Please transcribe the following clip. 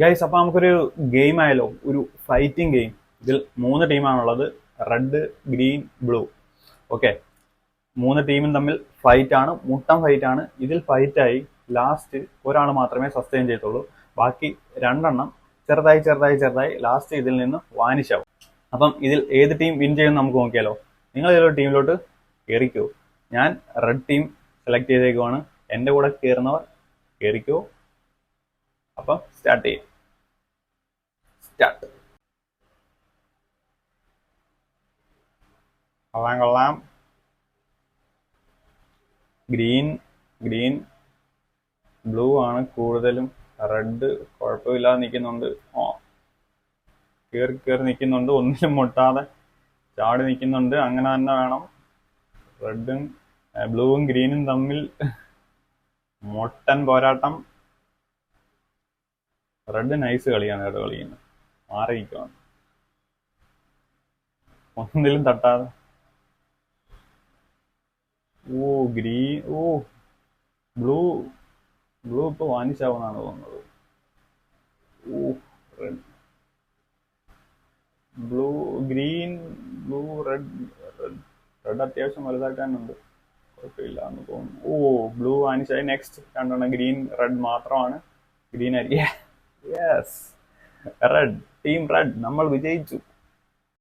Guys, അപ്പൊ നമുക്കൊരു game ആയാലോ, ഒരു ഫൈറ്റിംഗ് ഗെയിം. ഇതിൽ 3 ടീമാണുള്ളത്: റെഡ്, ഗ്രീൻ, ബ്ലൂ. ഓക്കെ, 3 ടീമും തമ്മിൽ ഫൈറ്റ് ആണ്, മുട്ടം ഫൈറ്റ് ആണ്. ഇതിൽ ഫൈറ്റായി ലാസ്റ്റ് ഒരാൾ മാത്രമേ സസ്റ്റെയിൻ ചെയ്യത്തുള്ളൂ. ബാക്കി 2 ചെറുതായി ചെറുതായി ചെറുതായി ലാസ്റ്റ് ഇതിൽ നിന്ന് വാനിഷ് ആവും. അപ്പം ഇതിൽ ഏത് ടീം വിൻ ചെയ്യുമെന്ന് നമുക്ക് നോക്കിയാലോ. നിങ്ങൾ ഏതൊരു ടീമിലോട്ട് കയറിക്കോ. ഞാൻ റെഡ് ടീം സെലക്ട് ചെയ്തേക്കുവാണ്. എൻ്റെ കൂടെ കയറുന്നവർ കയറിക്കോ. അപ്പം സ്റ്റാർട്ട് ചെയ്യും. സ്റ്റാർട്ട്. കൊള്ളാം കൊള്ളാം. ഗ്രീൻ ഗ്രീൻ ബ്ലൂ ആണ് കൂടുതലും. റെഡ് കുഴപ്പമില്ലാതെ നിൽക്കുന്നുണ്ട്. കയറി കയറി നിൽക്കുന്നുണ്ട്, ഒന്നിലും മുട്ടാതെ ചാടി നിൽക്കുന്നുണ്ട്. അങ്ങനെ തന്നെ വേണം. റെഡും ബ്ലൂവും ഗ്രീനും തമ്മിൽ മൊട്ടൻ പോരാട്ടം. റെഡ് നൈസ് കളിയാണ് കേട്ടോ കളിക്കുന്നത്. മാറി നിൽക്കുവാണ്, ഒന്നിലും തട്ടാതെ. ഗ്രീൻ ബ്ലൂ ബ്ലൂ ഇപ്പൊ വാനിഷാവുന്നാണ് തോന്നുന്നത്. Red blue green blue red. Red അത്യാവശ്യം വലുതാക്കാനുണ്ട്, കുഴപ്പമില്ല എന്ന് തോന്നുന്നു. ബ്ലൂ വാനിഷായി. നെക്സ്റ്റ് 2 ഗ്രീൻ റെഡ് മാത്രമാണ്. ഗ്രീൻ ആയിരിക്കും. യെസ്, റെഡ് ടീം റെഡ് നമ്മൾ വിജയിച്ചു.